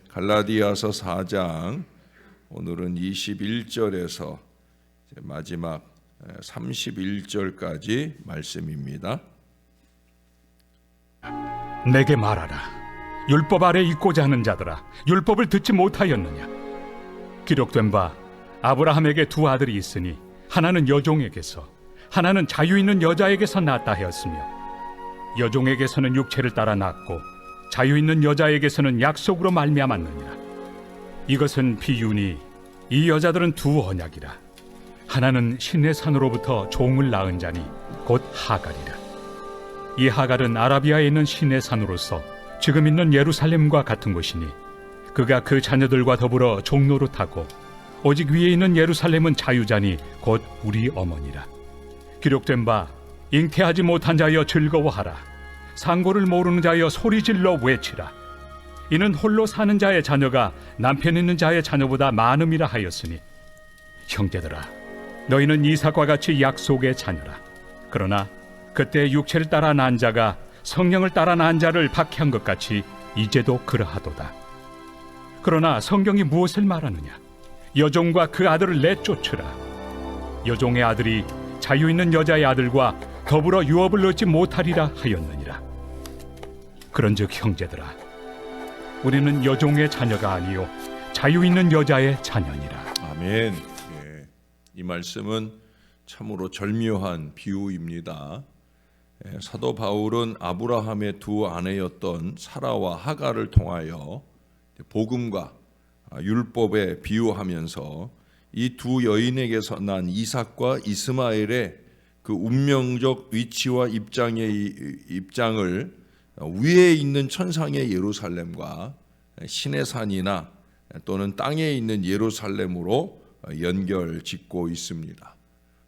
갈라디아서 4장 오늘은 21절에서 마지막 31절까지 말씀입니다. 내게 말하라. 율법 아래 있고자 하는 자들아, 율법을 듣지 못하였느냐? 기록된 바 아브라함에게 두 아들이 있으니 하나는 여종에게서 하나는 자유 있는 여자에게서 낳았다 하였으며, 여종에게서는 육체를 따라 낳고 자유 있는 여자에게서는 약속으로 말미암았느니라. 이것은 비유니 이 여자들은 두 언약이라. 하나는 신의 산으로부터 종을 낳은 자니 곧 하갈이라. 이 하갈은 아라비아에 있는 신의 산으로서 지금 있는 예루살렘과 같은 곳이니 그가 그 자녀들과 더불어 종노릇하고, 오직 위에 있는 예루살렘은 자유자니 곧 우리 어머니라. 기록된 바 잉태하지 못한 자여 즐거워하라. 상고를 모르는 자여 소리질러 외치라. 이는 홀로 사는 자의 자녀가 남편 있는 자의 자녀보다 많음이라 하였으니, 형제들아, 너희는 이삭과 같이 약속의 자녀라. 그러나 그때 육체를 따라 난 자가 성령을 따라 난 자를 박해한 것 같이 이제도 그러하도다. 그러나 성경이 무엇을 말하느냐? 여종과 그 아들을 내쫓으라. 여종의 아들이 자유 있는 여자의 아들과 더불어 유업을 얻지 못하리라 하였느니라. 그런즉 형제들아, 우리는 여종의 자녀가 아니요 자유 있는 여자의 자녀니라. 아멘. 이 말씀은 참으로 절묘한 비유입니다. 사도 바울은 아브라함의 두 아내였던 사라와 하갈을 통하여 복음과 율법에 비유하면서 이 두 여인에게서 난 이삭과 이스마엘의 그 운명적 위치와 입장을 위에 있는 천상의 예루살렘과 신의 산이나 또는 땅에 있는 예루살렘으로 연결짓고 있습니다.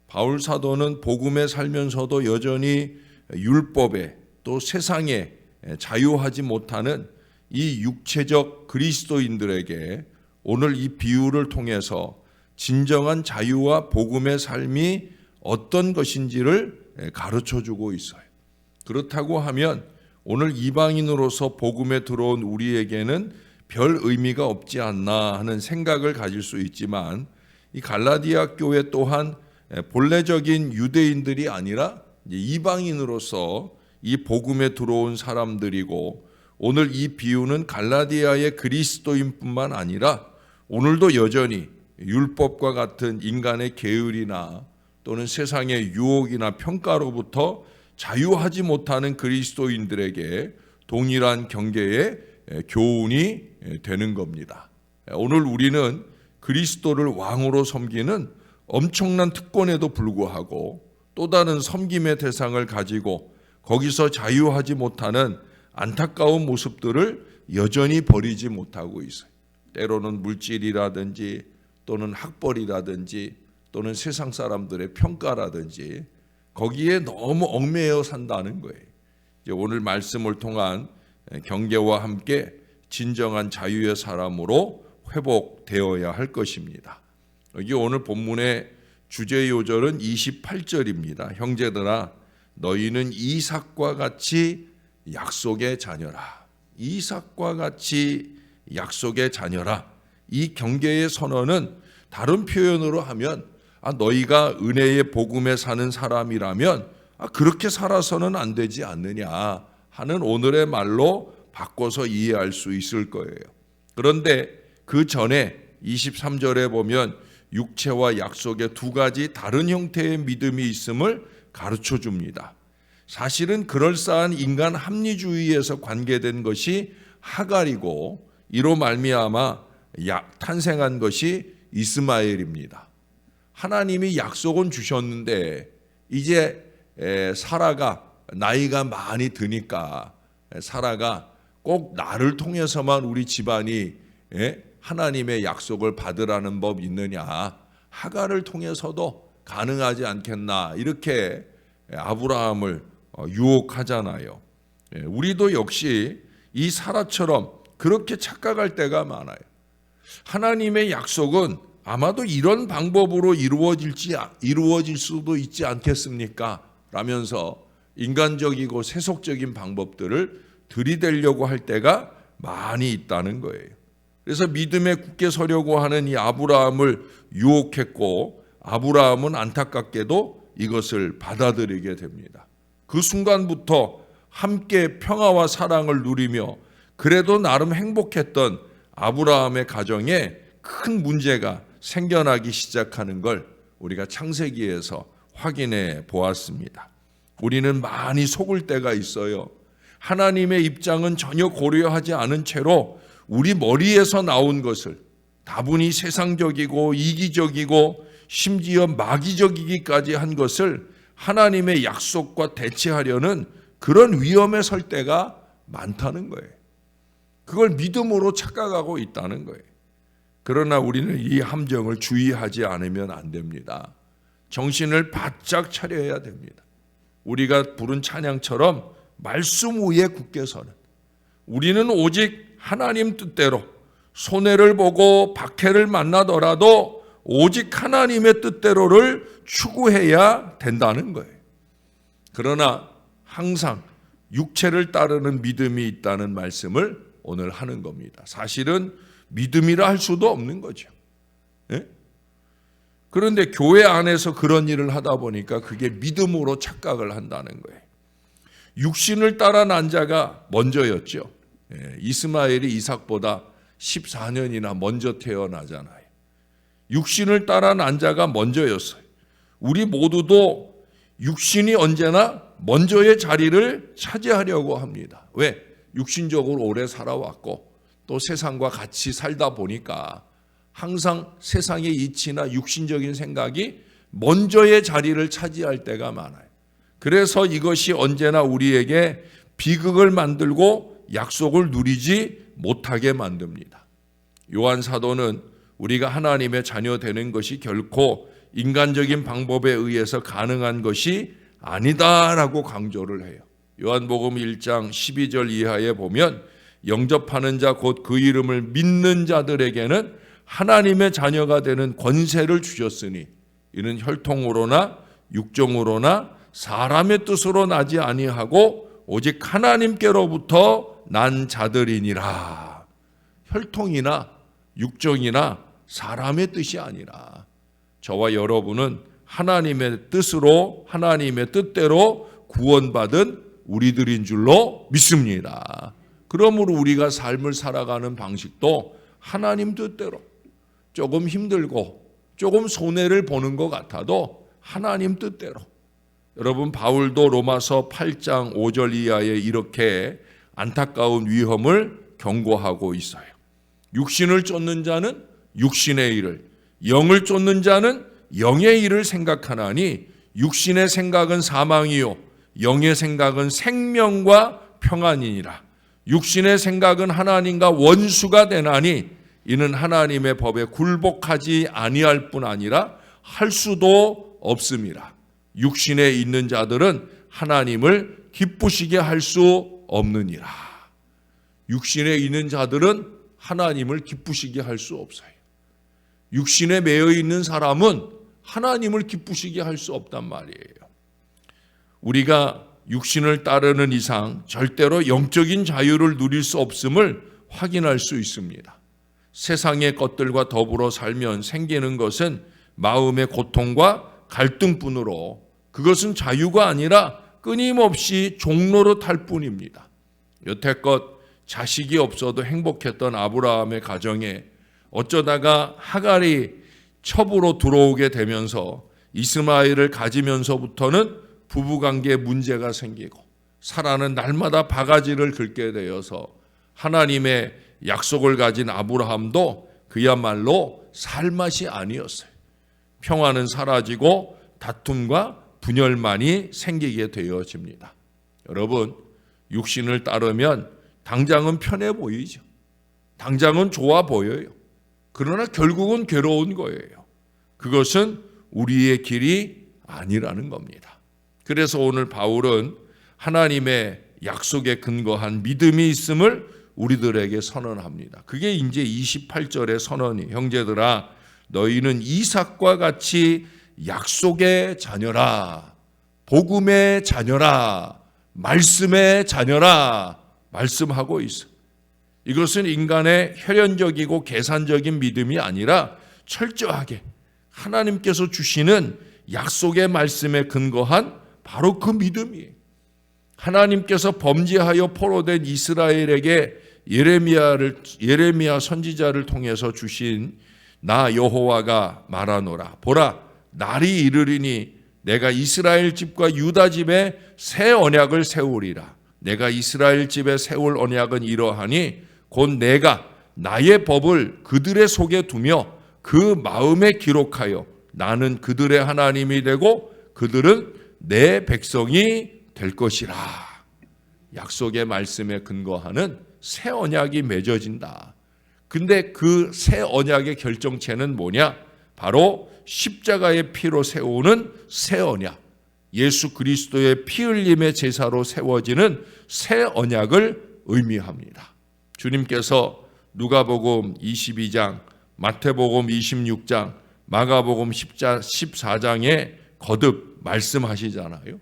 바울 사도는 복음에 살면서도 여전히 율법에 또 세상에 자유하지 못하는 이 육체적 그리스도인들에게 오늘 이 비유를 통해서 진정한 자유와 복음의 삶이 어떤 것인지를 가르쳐주고 있어요. 그렇다고 하면 오늘 이방인으로서 복음에 들어온 우리에게는 별 의미가 없지 않나 하는 생각을 가질 수 있지만, 이 갈라디아 교회 또한 본래적인 유대인들이 아니라 이방인으로서 이 복음에 들어온 사람들이고, 오늘 이 비유는 갈라디아의 그리스도인뿐만 아니라 오늘도 여전히 율법과 같은 인간의 계율이나 또는 세상의 유혹이나 평가로부터 자유하지 못하는 그리스도인들에게 동일한 경계의 교훈이 되는 겁니다. 오늘 우리는 그리스도를 왕으로 섬기는 엄청난 특권에도 불구하고 또 다른 섬김의 대상을 가지고 거기서 자유하지 못하는 안타까운 모습들을 여전히 버리지 못하고 있어요. 때로는 물질이라든지 또는 학벌이라든지 또는 세상 사람들의 평가라든지 거기에 너무 얽매여 산다는 거예요. 이제 오늘 말씀을 통한 경계와 함께 진정한 자유의 사람으로 회복되어야 할 것입니다. 여기 오늘 본문의 주제 요절은 28절입니다. 형제들아, 너희는 이삭과 같이 약속의 자녀라. 이삭과 같이 약속의 자녀라. 이 경계의 선언은 다른 표현으로 하면 너희가 은혜의 복음에 사는 사람이라면 그렇게 살아서는 안 되지 않느냐 하는 오늘의 말로 바꿔서 이해할 수 있을 거예요. 그런데 그 전에 23절에 보면 육체와 약속의 두 가지 다른 형태의 믿음이 있음을 가르쳐 줍니다. 사실은 그럴싸한 인간 합리주의에서 관계된 것이 하갈이고, 이로 말미암아 탄생한 것이 이스마엘입니다. 하나님이 약속은 주셨는데 이제 사라가 나이가 많이 드니까 사라가 꼭 나를 통해서만 우리 집안이 하나님의 약속을 받으라는 법 있느냐, 하갈을 통해서도 가능하지 않겠나, 이렇게 아브라함을 유혹하잖아요. 우리도 역시 이 사라처럼 그렇게 착각할 때가 많아요. 하나님의 약속은 아마도 이런 방법으로 이루어질 수도 있지 않겠습니까? 라면서 인간적이고 세속적인 방법들을 들이대려고 할 때가 많이 있다는 거예요. 그래서 믿음에 굳게 서려고 하는 이 아브라함을 유혹했고, 아브라함은 안타깝게도 이것을 받아들이게 됩니다. 그 순간부터 함께 평화와 사랑을 누리며 그래도 나름 행복했던 아브라함의 가정에 큰 문제가 생겨나기 시작하는 걸 우리가 창세기에서 확인해 보았습니다. 우리는 많이 속을 때가 있어요. 하나님의 입장은 전혀 고려하지 않은 채로 우리 머리에서 나온 것을 다분히 세상적이고 이기적이고 심지어 마귀적이기까지 한 것을 하나님의 약속과 대체하려는 그런 위험에 설 때가 많다는 거예요. 그걸 믿음으로 착각하고 있다는 거예요. 그러나 우리는 이 함정을 주의하지 않으면 안 됩니다. 정신을 바짝 차려야 됩니다. 우리가 부른 찬양처럼 말씀 위에 굳게 서는, 우리는 오직 하나님 뜻대로 손해를 보고 박해를 만나더라도 오직 하나님의 뜻대로를 추구해야 된다는 거예요. 그러나 항상 육체를 따르는 믿음이 있다는 말씀을 오늘 하는 겁니다. 사실은 믿음이라 할 수도 없는 거죠. 예? 그런데 교회 안에서 그런 일을 하다 보니까 그게 믿음으로 착각을 한다는 거예요. 육신을 따라 난 자가 먼저였죠. 이스마엘이 이삭보다 14년이나 먼저 태어나잖아요. 육신을 따라 난 자가 먼저였어요. 우리 모두도 육신이 언제나 먼저의 자리를 차지하려고 합니다. 왜? 육신적으로 오래 살아왔고 또 세상과 같이 살다 보니까 항상 세상의 이치나 육신적인 생각이 먼저의 자리를 차지할 때가 많아요. 그래서 이것이 언제나 우리에게 비극을 만들고 약속을 누리지 못하게 만듭니다. 요한 사도는 우리가 하나님의 자녀 되는 것이 결코 인간적인 방법에 의해서 가능한 것이 아니다라고 강조를 해요. 요한복음 1장 12절 이하에 보면 영접하는 자 곧 그 이름을 믿는 자들에게는 하나님의 자녀가 되는 권세를 주셨으니 이는 혈통으로나 육정으로나 사람의 뜻으로 나지 아니하고 오직 하나님께로부터 난 자들이니라. 혈통이나 육정이나 사람의 뜻이 아니라 저와 여러분은 하나님의 뜻으로 하나님의 뜻대로 구원받은 우리들인 줄로 믿습니다. 그러므로 우리가 삶을 살아가는 방식도 하나님 뜻대로 조금 힘들고 조금 손해를 보는 것 같아도 하나님 뜻대로. 여러분, 바울도 로마서 8장 5절 이하에 이렇게 안타까운 위험을 경고하고 있어요. 육신을 쫓는 자는 육신의 일을, 영을 쫓는 자는 영의 일을 생각하나니 육신의 생각은 사망이요 영의 생각은 생명과 평안이니라. 육신의 생각은 하나님과 원수가 되나니 이는 하나님의 법에 굴복하지 아니할 뿐 아니라 할 수도 없음이라. 육신에 있는 자들은 하나님을 기쁘시게 할 수 없느니라. 육신에 있는 자들은 하나님을 기쁘시게 할 수 없어요. 육신에 매여 있는 사람은 하나님을 기쁘시게 할 수 없단 말이에요. 우리가 육신을 따르는 이상 절대로 영적인 자유를 누릴 수 없음을 확인할 수 있습니다. 세상의 것들과 더불어 살면 생기는 것은 마음의 고통과 갈등뿐으로 그것은 자유가 아니라 끊임없이 종로로 탈 뿐입니다. 여태껏 자식이 없어도 행복했던 아브라함의 가정에 어쩌다가 하갈이 첩으로 들어오게 되면서 이스마엘을 가지면서부터는 부부관계에 문제가 생기고 사라는 날마다 바가지를 긁게 되어서 하나님의 약속을 가진 아브라함도 그야말로 살맛이 아니었어요. 평화는 사라지고 다툼과 분열만이 생기게 되어집니다. 여러분, 육신을 따르면 당장은 편해 보이죠. 당장은 좋아 보여요. 그러나 결국은 괴로운 거예요. 그것은 우리의 길이 아니라는 겁니다. 그래서 오늘 바울은 하나님의 약속에 근거한 믿음이 있음을 우리들에게 선언합니다. 그게 이제 28절의 선언이, 형제들아 너희는 이삭과 같이 약속의 자녀라, 복음의 자녀라, 말씀의 자녀라 말씀하고 있어. 이것은 인간의 혈연적이고 계산적인 믿음이 아니라 철저하게 하나님께서 주시는 약속의 말씀에 근거한 바로 그 믿음이에요. 하나님께서 범죄하여 포로된 이스라엘에게 예레미야 선지자를 통해서 주신 나 여호와가 말하노라. 보라, 날이 이르리니 내가 이스라엘 집과 유다 집에 새 언약을 세우리라. 내가 이스라엘 집에 세울 언약은 이러하니 곧 내가 나의 법을 그들의 속에 두며 그 마음에 기록하여 나는 그들의 하나님이 되고 그들은 내 백성이 될 것이라. 약속의 말씀에 근거하는 새 언약이 맺어진다. 근데 그 새 언약의 결정체는 뭐냐? 바로 십자가의 피로 세우는 새 언약, 예수 그리스도의 피 흘림의 제사로 세워지는 새 언약을 의미합니다. 주님께서 누가복음 22장, 마태복음 26장, 마가복음 14장에 거듭 말씀하시잖아요.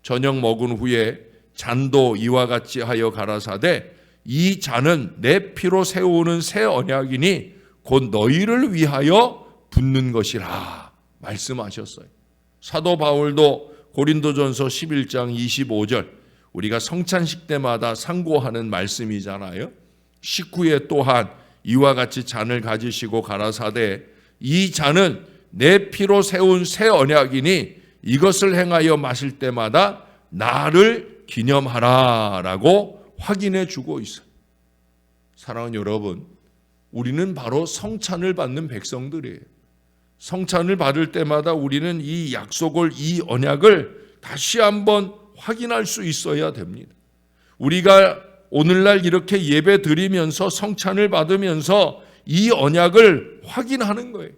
저녁 먹은 후에 잔도 이와 같이 하여 가라사대 이 잔은 내 피로 세우는 새 언약이니 곧 너희를 위하여 붓는 것이라 말씀하셨어요. 사도 바울도 고린도전서 11장 25절, 우리가 성찬식 때마다 상고하는 말씀이잖아요. 식후에 또한 이와 같이 잔을 가지시고 가라사대 이 잔은 내 피로 세운 새 언약이니 이것을 행하여 마실 때마다 나를 기념하라라고 확인해 주고 있어요. 사랑하는 여러분, 우리는 바로 성찬을 받는 백성들이에요. 성찬을 받을 때마다 우리는 이 약속을, 이 언약을 다시 한번 확인할 수 있어야 됩니다. 우리가 오늘날 이렇게 예배 드리면서 성찬을 받으면서 이 언약을 확인하는 거예요.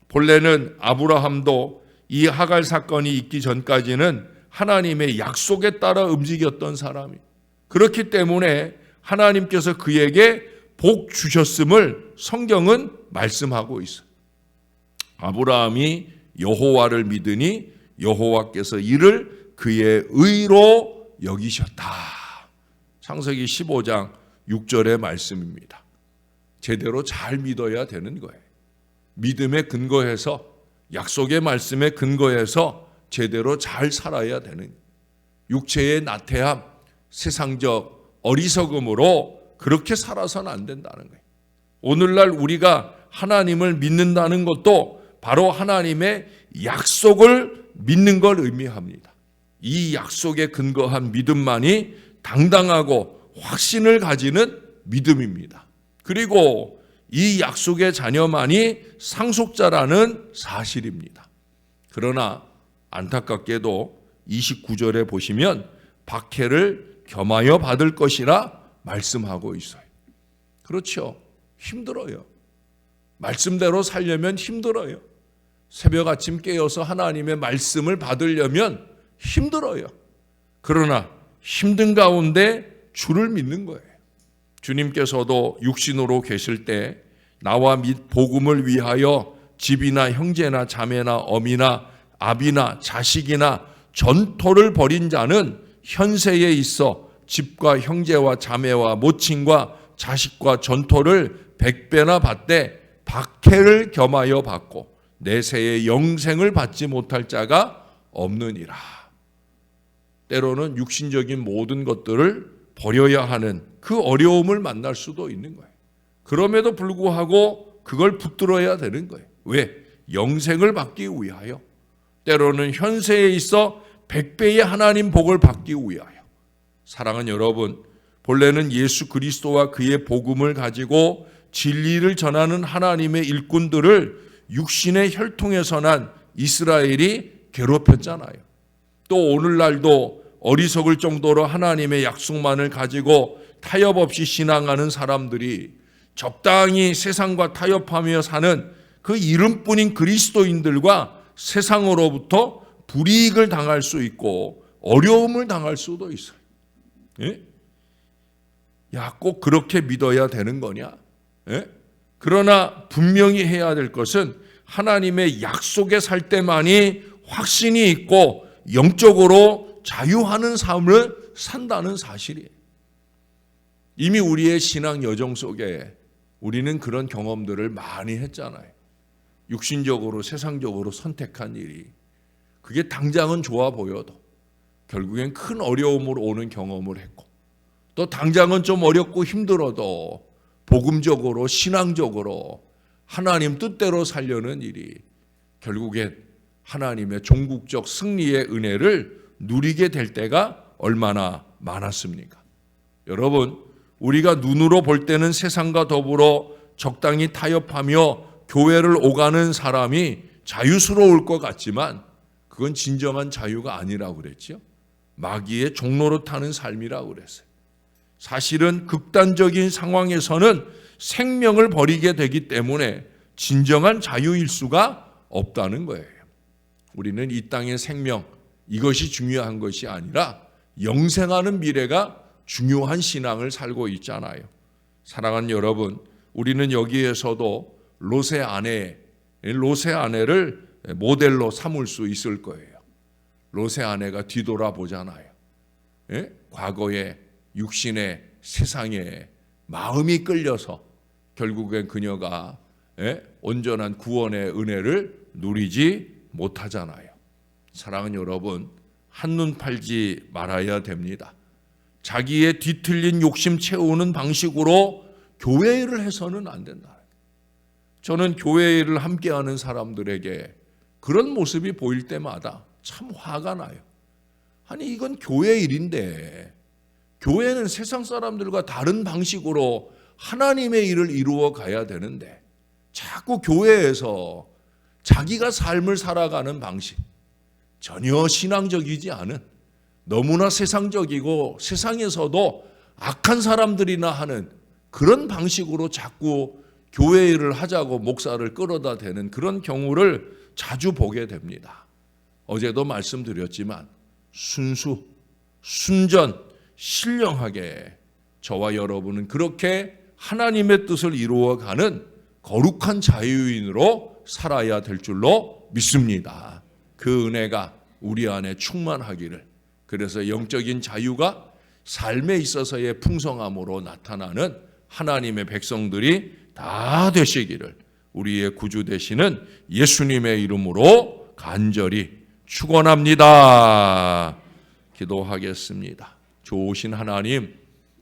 본래는 아브라함도 이 하갈 사건이 있기 전까지는 하나님의 약속에 따라 움직였던 사람이, 그렇기 때문에 하나님께서 그에게 복 주셨음을 성경은 말씀하고 있어요. 아브라함이 여호와를 믿으니 여호와께서 이를 그의 의로 여기셨다. 창세기 15장 6절의 말씀입니다. 제대로 잘 믿어야 되는 거예요. 믿음에 근거해서, 약속의 말씀에 근거해서 제대로 잘 살아야 되는, 육체의 나태함, 세상적 어리석음으로 그렇게 살아서는 안 된다는 거예요. 오늘날 우리가 하나님을 믿는다는 것도 바로 하나님의 약속을 믿는 걸 의미합니다. 이 약속에 근거한 믿음만이 당당하고 확신을 가지는 믿음입니다. 그리고 이 약속의 자녀만이 상속자라는 사실입니다. 그러나 안타깝게도 29절에 보시면 박해를 겸하여 받을 것이라 말씀하고 있어요. 그렇죠. 힘들어요. 말씀대로 살려면 힘들어요. 새벽 아침 깨어서 하나님의 말씀을 받으려면 힘들어요. 그러나 힘든 가운데 주를 믿는 거예요. 주님께서도 육신으로 계실 때 나와 및 복음을 위하여 집이나 형제나 자매나 어미나 아비나 자식이나 전토를 벌인 자는 현세에 있어 집과 형제와 자매와 모친과 자식과 전토를 100배나 받되 박해를 겸하여 받고 내세의 영생을 받지 못할 자가 없느니라. 때로는 육신적인 모든 것들을 버려야 하는 그 어려움을 만날 수도 있는 거예요. 그럼에도 불구하고 그걸 붙들어야 되는 거예요. 왜? 영생을 받기 위하여. 때로는 현세에 있어 100배의 하나님 복을 받기 위하여. 사랑하는 여러분, 본래는 예수 그리스도와 그의 복음을 가지고 진리를 전하는 하나님의 일꾼들을 육신의 혈통에서 난 이스라엘이 괴롭혔잖아요. 또 오늘날도 어리석을 정도로 하나님의 약속만을 가지고 타협 없이 신앙하는 사람들이 적당히 세상과 타협하며 사는 그 이름뿐인 그리스도인들과 세상으로부터 불이익을 당할 수 있고 어려움을 당할 수도 있어요. 예? 야, 꼭 그렇게 믿어야 되는 거냐? 예? 그러나 분명히 해야 될 것은 하나님의 약속에 살 때만이 확신이 있고 영적으로 자유하는 삶을 산다는 사실이에요. 이미 우리의 신앙 여정 속에 우리는 그런 경험들을 많이 했잖아요. 육신적으로 세상적으로 선택한 일이 그게 당장은 좋아 보여도 결국엔 큰 어려움으로 오는 경험을 했고, 또 당장은 좀 어렵고 힘들어도 복음적으로 신앙적으로 하나님 뜻대로 살려는 일이 결국엔 하나님의 종국적 승리의 은혜를 누리게 될 때가 얼마나 많았습니까? 여러분, 우리가 눈으로 볼 때는 세상과 더불어 적당히 타협하며 교회를 오가는 사람이 자유스러울 것 같지만 그건 진정한 자유가 아니라고 그랬죠. 마귀의 종로로 타는 삶이라고 그랬어요. 사실은 극단적인 상황에서는 생명을 버리게 되기 때문에 진정한 자유일 수가 없다는 거예요. 우리는 이 땅의 생명, 이것이 중요한 것이 아니라 영생하는 미래가 중요한 신앙을 살고 있잖아요. 사랑하는 여러분, 우리는 여기에서도 롯의 아내를 모델로 삼을 수 있을 거예요. 롯의 아내가 뒤돌아보잖아요. 예? 과거의 육신의 세상에 마음이 끌려서 결국엔 그녀가 온전한 구원의 은혜를 누리지 못하잖아요. 사랑하는 여러분, 한눈 팔지 말아야 됩니다. 자기의 뒤틀린 욕심 채우는 방식으로 교회 일을 해서는 안 된다. 저는 교회 일을 함께하는 사람들에게 그런 모습이 보일 때마다 참 화가 나요. 아니, 이건 교회 일인데 교회는 세상 사람들과 다른 방식으로 하나님의 일을 이루어 가야 되는데 자꾸 교회에서 자기가 삶을 살아가는 방식, 전혀 신앙적이지 않은, 너무나 세상적이고 세상에서도 악한 사람들이나 하는 그런 방식으로 자꾸 교회 일을 하자고 목사를 끌어다 대는 그런 경우를 자주 보게 됩니다. 어제도 말씀드렸지만 순수, 순전, 신령하게 저와 여러분은 그렇게 하나님의 뜻을 이루어가는 거룩한 자유인으로 살아야 될 줄로 믿습니다. 그 은혜가 우리 안에 충만하기를, 그래서 영적인 자유가 삶에 있어서의 풍성함으로 나타나는 하나님의 백성들이 다 되시기를 우리의 구주 되시는 예수님의 이름으로 간절히 축원합니다. 기도하겠습니다. 좋으신 하나님,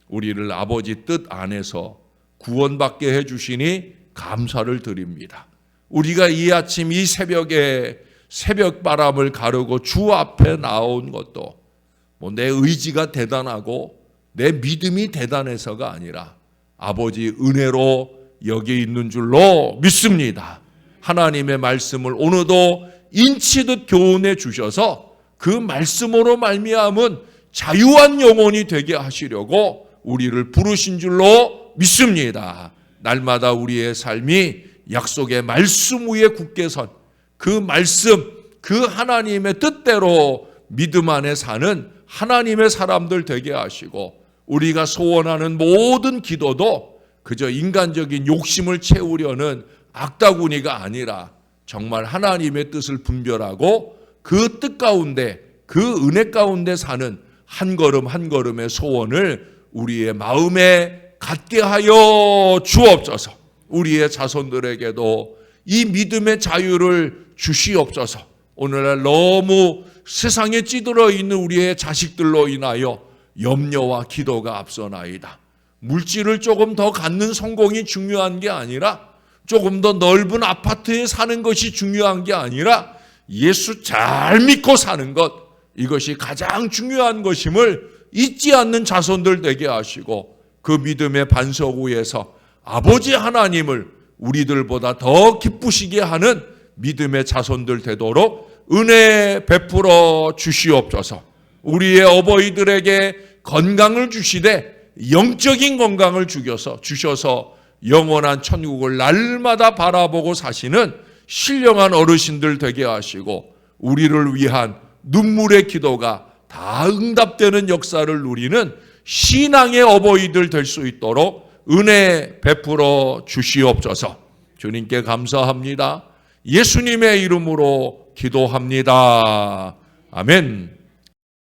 우리를 아버지 뜻 안에서 구원받게 해주시니 감사를 드립니다. 우리가 이 아침 이 새벽에 새벽바람을 가르고 주 앞에 나온 것도 내 의지가 대단하고 내 믿음이 대단해서가 아니라 아버지 은혜로 여기 있는 줄로 믿습니다. 하나님의 말씀을 오늘도 인치듯 교훈해 주셔서 그 말씀으로 말미암은 자유한 영혼이 되게 하시려고 우리를 부르신 줄로 믿습니다. 날마다 우리의 삶이 약속의 말씀 위에 굳게 선 그 말씀, 그 하나님의 뜻대로 믿음 안에 사는 하나님의 사람들 되게 하시고, 우리가 소원하는 모든 기도도 그저 인간적인 욕심을 채우려는 악다구니가 아니라 정말 하나님의 뜻을 분별하고 그 뜻 가운데, 그 은혜 가운데 사는 한 걸음 한 걸음의 소원을 우리의 마음에 갖게 하여 주옵소서. 우리의 자손들에게도 이 믿음의 자유를 주시옵소서. 오늘날 너무 세상에 찌들어 있는 우리의 자식들로 인하여 염려와 기도가 앞서나이다. 물질을 조금 더 갖는 성공이 중요한 게 아니라, 조금 더 넓은 아파트에 사는 것이 중요한 게 아니라 예수 잘 믿고 사는 것, 이것이 가장 중요한 것임을 잊지 않는 자손들 되게 하시고, 그 믿음의 반석 위에서 아버지 하나님을 우리들보다 더 기쁘시게 하는 믿음의 자손들 되도록 은혜 베풀어 주시옵소서. 우리의 어버이들에게 건강을 주시되 영적인 건강을 주셔서 영원한 천국을 날마다 바라보고 사시는 신령한 어르신들 되게 하시고, 우리를 위한 눈물의 기도가 다 응답되는 역사를 누리는 신앙의 어버이들 될 수 있도록 은혜 베풀어 주시옵소서. 주님께 감사합니다. 예수님의 이름으로 기도합니다. 아멘.